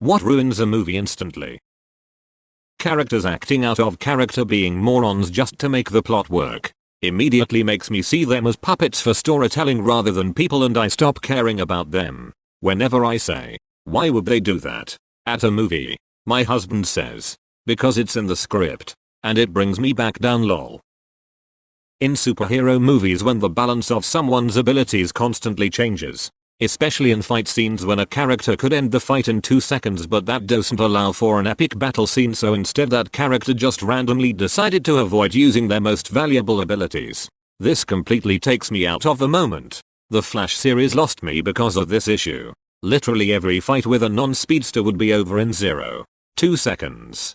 What ruins a movie instantly? Characters acting out of character, being morons just to make the plot work, immediately makes me see them as puppets for storytelling rather than people, and I stop caring about them. Whenever I say, why would they do that at a movie, my husband says, because it's in the script, and it brings me back down lol. In superhero movies, when the balance of someone's abilities constantly changes, especially in fight scenes when a character could end the fight in 2 seconds but that doesn't allow for an epic battle scene, so instead that character just randomly decided to avoid using their most valuable abilities. This completely takes me out of the moment. The Flash series lost me because of this issue. Literally every fight with a non-speedster would be over in 0.2 seconds.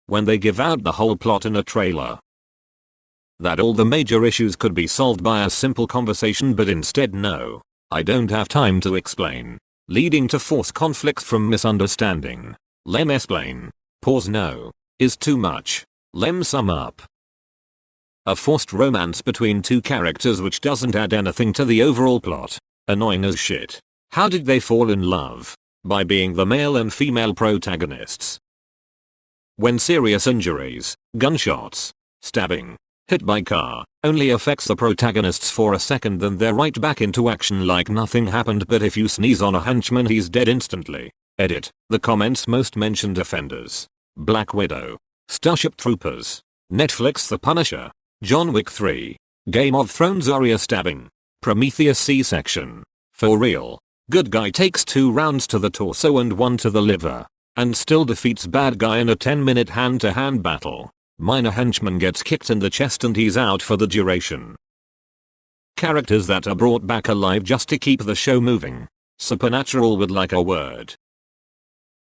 When they give out the whole plot in a trailer, that all the major issues could be solved by a simple conversation, but instead no. I don't have time to explain, leading to forced conflict from misunderstanding. Lem explain. Pause no. Is too much. Lem sum up. A forced romance between two characters which doesn't add anything to the overall plot. Annoying as shit. How did they fall in love? By being the male and female protagonists. When serious injuries, gunshots, stabbing, hit by car, only affects the protagonists for a second, then they're right back into action like nothing happened, but if you sneeze on a henchman he's dead instantly. Edit. The comments most mentioned offenders: Black Widow, Starship Troopers, Netflix The Punisher, John Wick 3, Game of Thrones Arya stabbing, Prometheus C-section. For real. Good guy takes 2 rounds to the torso and 1 to the liver, and still defeats bad guy in a 10-minute hand-to-hand battle. Minor henchman gets kicked in the chest and he's out for the duration. Characters that are brought back alive just to keep the show moving. Supernatural would like a word.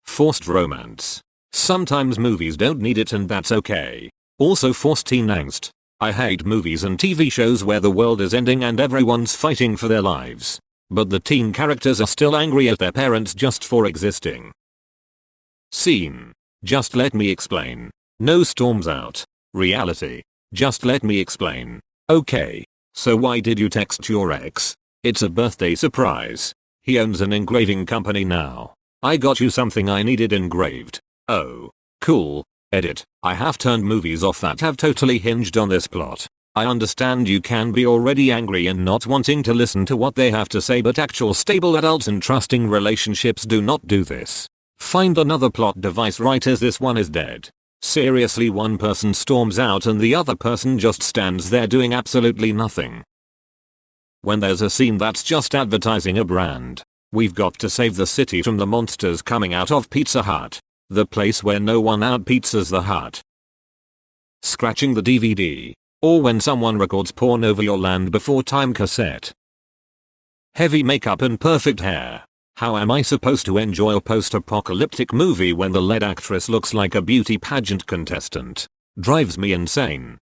Forced romance. Sometimes movies don't need it and that's okay. Also forced teen angst. I hate movies and TV shows where the world is ending and everyone's fighting for their lives, but the teen characters are still angry at their parents just for existing. Scene. Just let me explain. No storms out. Reality. Just let me explain. Okay. So why did you text your ex? It's a birthday surprise. He owns an engraving company now. I got you something I needed engraved. Oh. Cool. Edit. I have turned movies off that have totally hinged on this plot. I understand you can be already angry and not wanting to listen to what they have to say, but actual stable adults and trusting relationships do not do this. Find another plot device right as this one is dead. Seriously, one person storms out and the other person just stands there doing absolutely nothing. When there's a scene that's just advertising a brand, we've got to save the city from the monsters coming out of Pizza Hut, the place where no one out-pizzas the hut. Scratching the DVD, or when someone records porn over your land before time cassette. Heavy makeup and perfect hair. How am I supposed to enjoy a post-apocalyptic movie when the lead actress looks like a beauty pageant contestant? Drives me insane.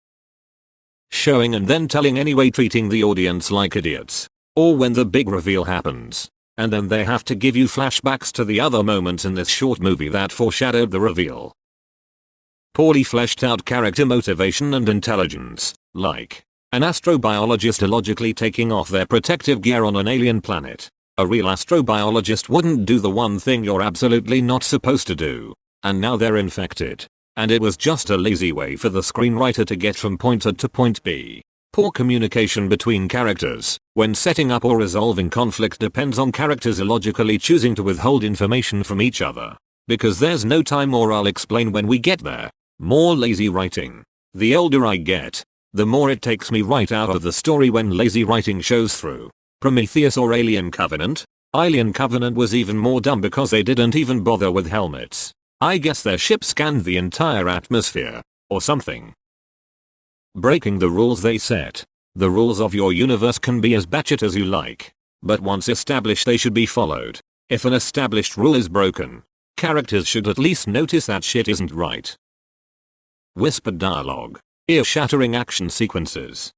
Showing and then telling anyway, treating the audience like idiots. Or when the big reveal happens, and then they have to give you flashbacks to the other moments in this short movie that foreshadowed the reveal. Poorly fleshed out character motivation and intelligence, like an astrobiologist illogically taking off their protective gear on an alien planet. A real astrobiologist wouldn't do the one thing you're absolutely not supposed to do. And now they're infected. And it was just a lazy way for the screenwriter to get from point A to point B. Poor communication between characters when setting up or resolving conflict depends on characters illogically choosing to withhold information from each other. Because there's no time, or I'll explain when we get there. More lazy writing. The older I get, the more it takes me right out of the story when lazy writing shows through. Prometheus or Alien Covenant? Alien Covenant was even more dumb because they didn't even bother with helmets. I guess their ship scanned the entire atmosphere, or something. Breaking the rules they set. The rules of your universe can be as batshit as you like, but once established they should be followed. If an established rule is broken, characters should at least notice that shit isn't right. Whispered dialogue. Ear-shattering action sequences.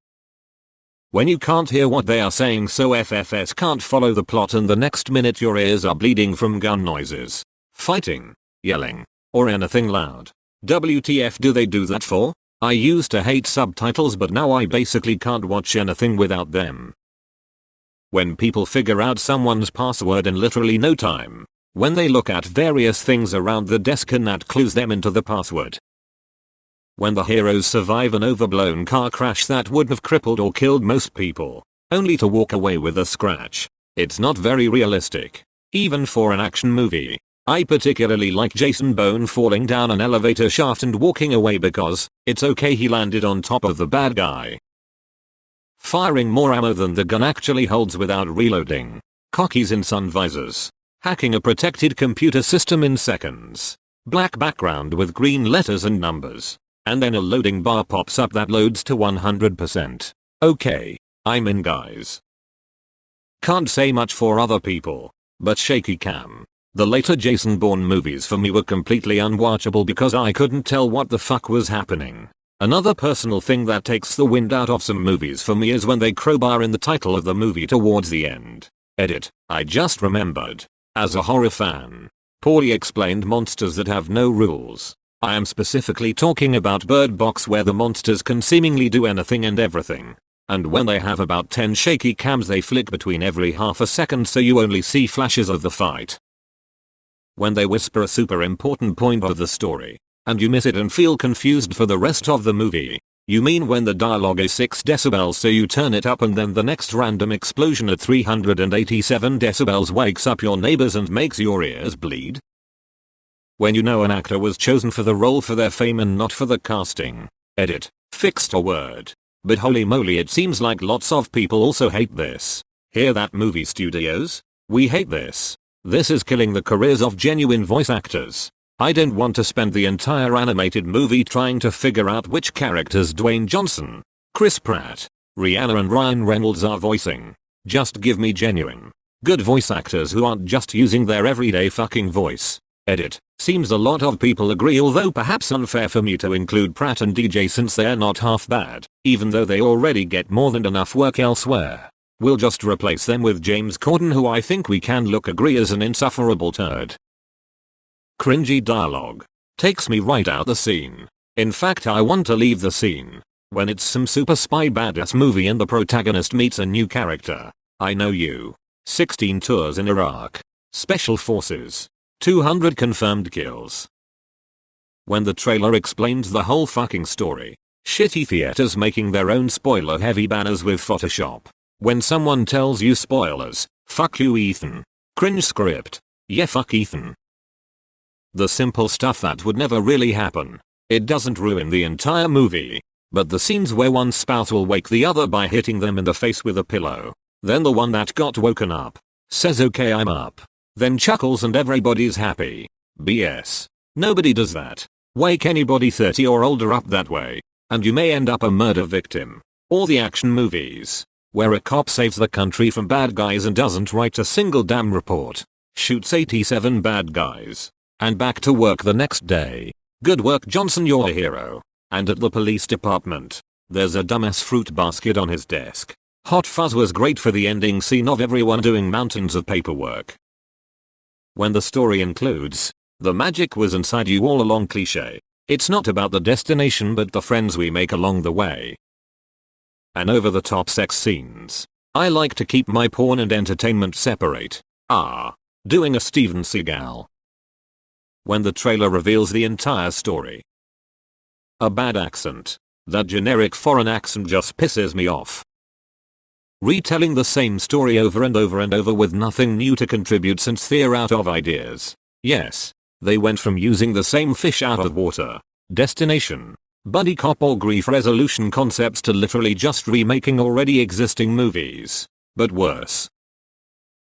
When you can't hear what they are saying, so FFS can't follow the plot, and the next minute your ears are bleeding from gun noises, fighting, yelling, or anything loud. WTF do they do that for? I used to hate subtitles, but now I basically can't watch anything without them. When people figure out someone's password in literally no time. When they look at various things around the desk and that clues them into the password. When the heroes survive an overblown car crash that would have crippled or killed most people, only to walk away with a scratch. It's not very realistic. Even for an action movie. I particularly like Jason Bourne falling down an elevator shaft and walking away because it's okay he landed on top of the bad guy. Firing more ammo than the gun actually holds without reloading. Cockies in sun visors. Hacking a protected computer system in seconds. Black background with green letters and numbers. And then a loading bar pops up that loads to 100%. Okay, I'm in, guys. Can't say much for other people, but shaky cam. The later Jason Bourne movies for me were completely unwatchable because I couldn't tell what the fuck was happening. Another personal thing that takes the wind out of some movies for me is when they crowbar in the title of the movie towards the end. Edit, I just remembered. As a horror fan. Poorly explained monsters that have no rules. I am specifically talking about Bird Box where the monsters can seemingly do anything and everything. And when they have about 10 shaky cams they flick between every half a second so you only see flashes of the fight. When they whisper a super important point of the story, and you miss it and feel confused for the rest of the movie. You mean when the dialogue is 6 decibels so you turn it up and then the next random explosion at 387 decibels wakes up your neighbors and makes your ears bleed? When you know an actor was chosen for the role for their fame and not for the casting. Edit, fixed a word. But holy moly, it seems like lots of people also hate this. Hear that, movie studios? We hate this. This is killing the careers of genuine voice actors. I don't want to spend the entire animated movie trying to figure out which characters Dwayne Johnson, Chris Pratt, Rihanna and Ryan Reynolds are voicing. Just give me genuine, good voice actors who aren't just using their everyday fucking voice. Edit. Seems a lot of people agree, although perhaps unfair for me to include Pratt and DJ since they're not half bad, even though they already get more than enough work elsewhere. We'll just replace them with James Corden, who I think we can agree is an insufferable turd. Cringy dialogue. Takes me right out the scene. In fact, I want to leave the scene. When it's some super spy badass movie and the protagonist meets a new character. I know you. 16 tours in Iraq. Special forces. 200 confirmed kills. When the trailer explains the whole fucking story. Shitty theaters making their own spoiler heavy banners with Photoshop. When someone tells you spoilers, fuck you Ethan. Cringe script. Yeah, fuck Ethan. The simple stuff that would never really happen. It doesn't ruin the entire movie. But the scenes where one spouse will wake the other by hitting them in the face with a pillow. Then the one that got woken up says okay I'm up. Then chuckles and everybody's happy. BS. Nobody does that. Wake anybody 30 or older up that way. And you may end up a murder victim. Or the action movies. Where a cop saves the country from bad guys and doesn't write a single damn report. Shoots 87 bad guys. And back to work the next day. Good work Johnson, you're a hero. And at the police department. There's a dumbass fruit basket on his desk. Hot Fuzz was great for the ending scene of everyone doing mountains of paperwork. When the story includes, the magic was inside you all along cliché. It's not about the destination but the friends we make along the way. And over the top sex scenes. I like to keep my porn and entertainment separate. Doing a Steven Seagal. When the trailer reveals the entire story. A bad accent. That generic foreign accent just pisses me off. Retelling the same story over and over and over with nothing new to contribute since they're out of ideas. Yes, they went from using the same fish out of water, destination, buddy cop or grief resolution concepts to literally just remaking already existing movies. But worse.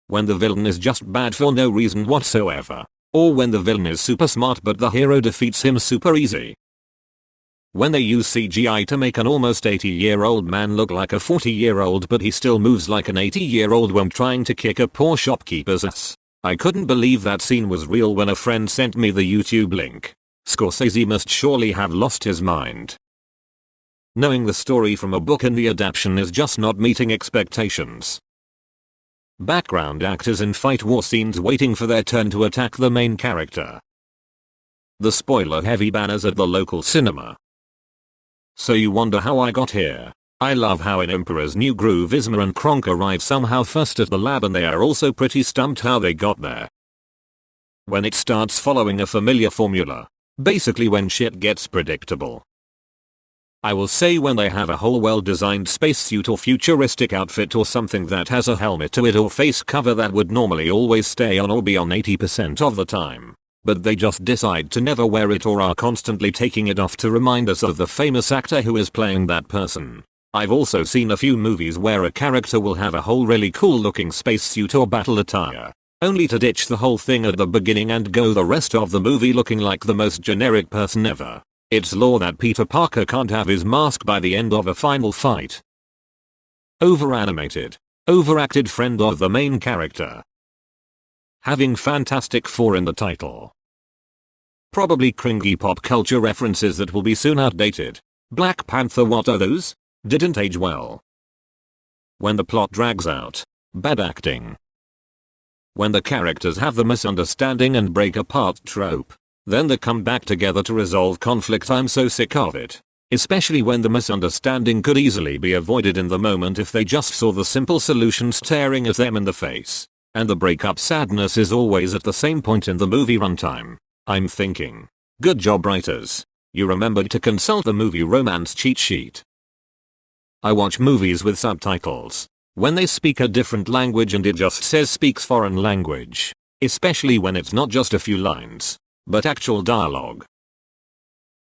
When the villain is just bad for no reason whatsoever. Or when the villain is super smart but the hero defeats him super easy. When they use CGI to make an almost 80-year-old man look like a 40-year-old but he still moves like an 80-year-old when trying to kick a poor shopkeeper's ass. I couldn't believe that scene was real when a friend sent me the YouTube link. Scorsese must surely have lost his mind. Knowing the story from a book and the adaptation is just not meeting expectations. Background actors in fight war scenes waiting for their turn to attack the main character. The spoiler-heavy banners at the local cinema. So you wonder how I got here. I love how in Emperor's New Groove Isma and Kronk arrive somehow first at the lab and they are also pretty stumped how they got there. When it starts following a familiar formula. Basically when shit gets predictable. I will say when they have a whole well-designed spacesuit or futuristic outfit or something that has a helmet to it or face cover that would normally always stay on or be on 80% of the time. But they just decide to never wear it or are constantly taking it off to remind us of the famous actor who is playing that person. I've also seen a few movies where a character will have a whole really cool looking spacesuit or battle attire, only to ditch the whole thing at the beginning and go the rest of the movie looking like the most generic person ever. It's law that Peter Parker can't have his mask by the end of a final fight. Overanimated. Overacted friend of the main character. Having Fantastic Four in the title. Probably cringy pop culture references that will be soon outdated. Black Panther, what are those? Didn't age well. When the plot drags out. Bad acting. When the characters have the misunderstanding and break apart trope. Then they come back together to resolve conflict. I'm so sick of it. Especially when the misunderstanding could easily be avoided in the moment if they just saw the simple solution staring at them in the face. And the breakup sadness is always at the same point in the movie runtime. I'm thinking. Good job writers. You remembered to consult the movie romance cheat sheet. I watch movies with subtitles. When they speak a different language and it just says speaks foreign language. Especially when it's not just a few lines. But actual dialogue.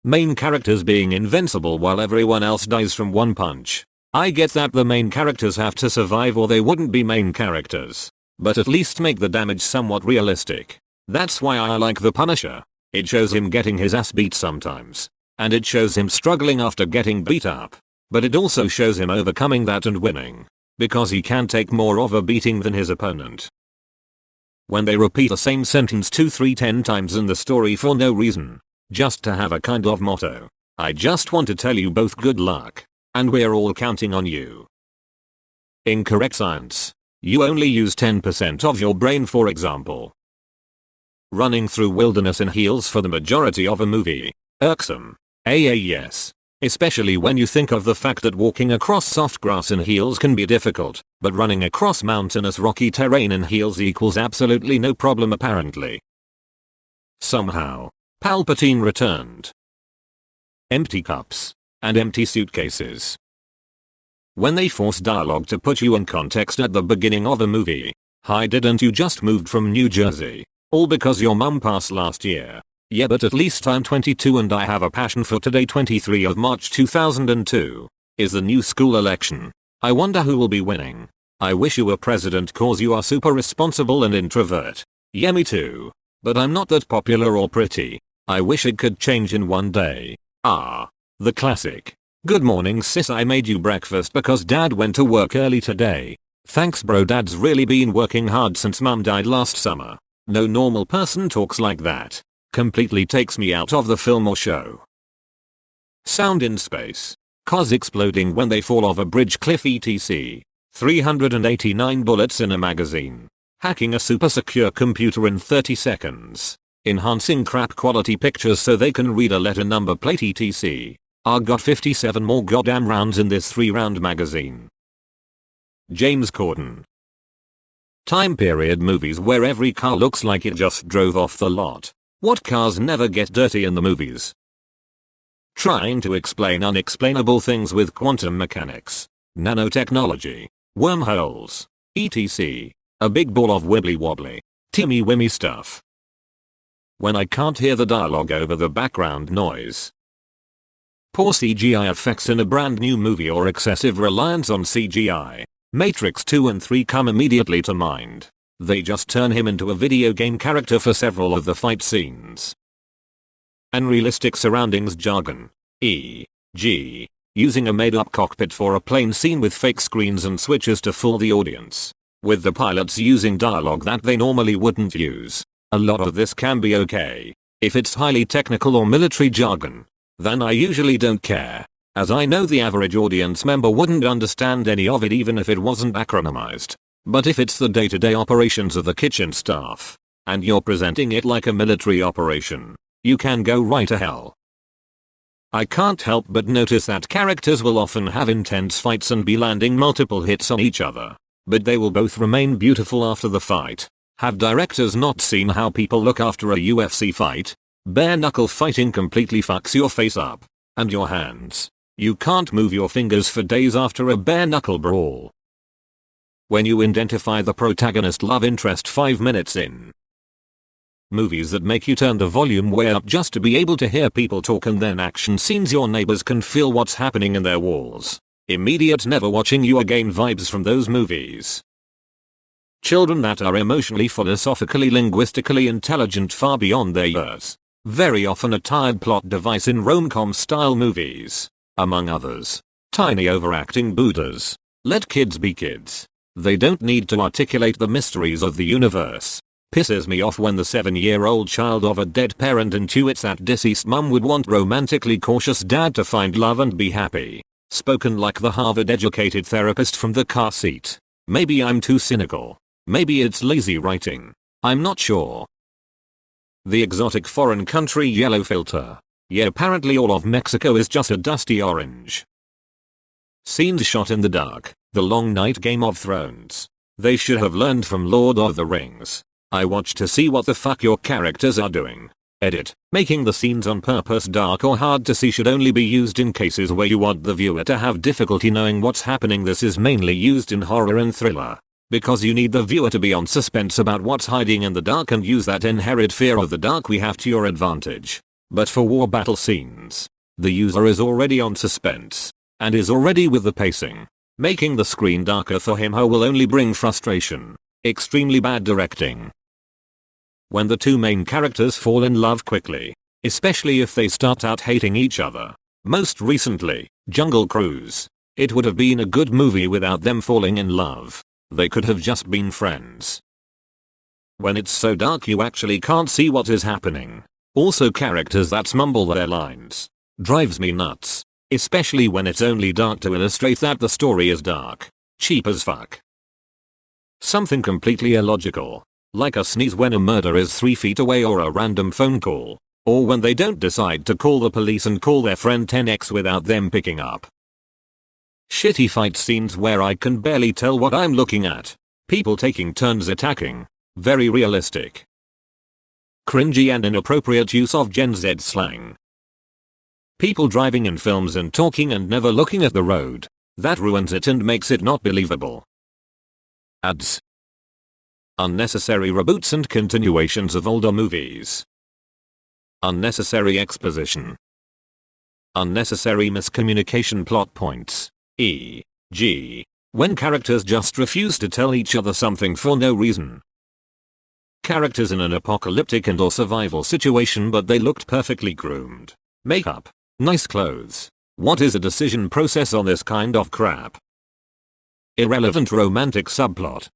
Main characters being invincible while everyone else dies from one punch. I get that the main characters have to survive or they wouldn't be main characters. But at least make the damage somewhat realistic. That's why I like The Punisher. It shows him getting his ass beat sometimes. And it shows him struggling after getting beat up. But it also shows him overcoming that and winning. Because he can take more of a beating than his opponent. When they repeat the same sentence 2, 3, 10 times in the story for no reason. Just to have a kind of motto. I just want to tell you both good luck. And we're all counting on you. Incorrect science. You only use 10% of your brain, for example. Running through wilderness in heels for the majority of a movie. Irksome. Yes. Especially when you think of the fact that walking across soft grass in heels can be difficult, but running across mountainous rocky terrain in heels equals absolutely no problem apparently. Somehow, Palpatine returned. Empty cups. And empty suitcases. When they force dialogue to put you in context at the beginning of a movie. Hi, didn't you just moved from New Jersey? All because your mum passed last year. Yeah, but at least I'm 22 and I have a passion for today, 23 of March 2002. Is the new school election. I wonder who will be winning. I wish you were president cause you are super responsible and introvert. Yeah, me too. But I'm not that popular or pretty. I wish it could change in one day. The classic. Good morning sis, I made you breakfast because dad went to work early today. Thanks bro, dad's really been working hard since mum died last summer. No normal person talks like that. Completely takes me out of the film or show. Sound in space. Cars exploding when they fall off a bridge cliff etc. 389 bullets in a magazine. Hacking a super secure computer in 30 seconds. Enhancing crap quality pictures so they can read a letter number plate etc. Got 57 more goddamn rounds in this 3-round magazine. James Corden. Time period movies where every car looks like it just drove off the lot. What cars never get dirty in the movies? Trying to explain unexplainable things with quantum mechanics, nanotechnology, wormholes, etc. A big ball of wibbly wobbly, timmy wimmy stuff. When I can't hear the dialogue over the background noise. Poor CGI effects in a brand new movie or excessive reliance on CGI. Matrix 2 and 3 come immediately to mind. They just turn him into a video game character for several of the fight scenes. Unrealistic surroundings jargon. E.g. using a made-up cockpit for a plane scene with fake screens and switches to fool the audience. With the pilots using dialogue that they normally wouldn't use. A lot of this can be okay. If it's highly technical or military jargon, then I usually don't care, as I know the average audience member wouldn't understand any of it even if it wasn't acronymized. But if it's the day-to-day operations of the kitchen staff, and you're presenting it like a military operation, you can go right to hell. I can't help but notice that characters will often have intense fights and be landing multiple hits on each other, but they will both remain beautiful after the fight. Have directors not seen how people look after a UFC fight? Bare knuckle fighting completely fucks your face up. And your hands. You can't move your fingers for days after a bare knuckle brawl. When you identify the protagonist love interest 5 minutes in. Movies that make you turn the volume way up just to be able to hear people talk, and then action scenes your neighbors can feel what's happening in their walls. Immediate never watching you again vibes from those movies. Children that are emotionally, philosophically, linguistically intelligent far beyond their years. Very often a tired plot device in rom-com style movies. Among others. Tiny overacting Buddhas. Let kids be kids. They don't need to articulate the mysteries of the universe. Pisses me off when the 7-year-old child of a dead parent intuits that deceased mum would want romantically cautious dad to find love and be happy. Spoken like the Harvard-educated therapist from the car seat. Maybe I'm too cynical. Maybe it's lazy writing. I'm not sure. The exotic foreign country yellow filter. Yeah, apparently all of Mexico is just a dusty orange. Scenes shot in the dark. The long night, Game of Thrones. They should have learned from Lord of the Rings. I watch to see what the fuck your characters are doing. Edit. Making the scenes on purpose dark or hard to see should only be used in cases where you want the viewer to have difficulty knowing what's happening. This is mainly used in horror and thriller. Because you need the viewer to be on suspense about what's hiding in the dark and use that inherent fear of the dark we have to your advantage. But for war battle scenes, the user is already on suspense and is already with the pacing. Making the screen darker for him/her will only bring frustration. Extremely bad directing. When the two main characters fall in love quickly, especially if they start out hating each other. Most recently, Jungle Cruise. It would have been a good movie without them falling in love. They could have just been friends. When it's so dark you actually can't see what is happening. Also characters that mumble their lines. Drives me nuts. Especially when it's only dark to illustrate that the story is dark. Cheap as fuck. Something completely illogical. Like a sneeze when a murder is 3 feet away, or a random phone call. Or when they don't decide to call the police and call their friend 10x without them picking up. Shitty fight scenes where I can barely tell what I'm looking at. People taking turns attacking. Very realistic. Cringy and inappropriate use of Gen Z slang. People driving in films and talking and never looking at the road. That ruins it and makes it not believable. Ads. Unnecessary reboots and continuations of older movies. Unnecessary exposition. Unnecessary miscommunication plot points. E.g. when characters just refuse to tell each other something for no reason. Characters in an apocalyptic and or survival situation but they looked perfectly groomed. Makeup. Nice clothes. What is a decision process on this kind of crap? Irrelevant romantic subplot.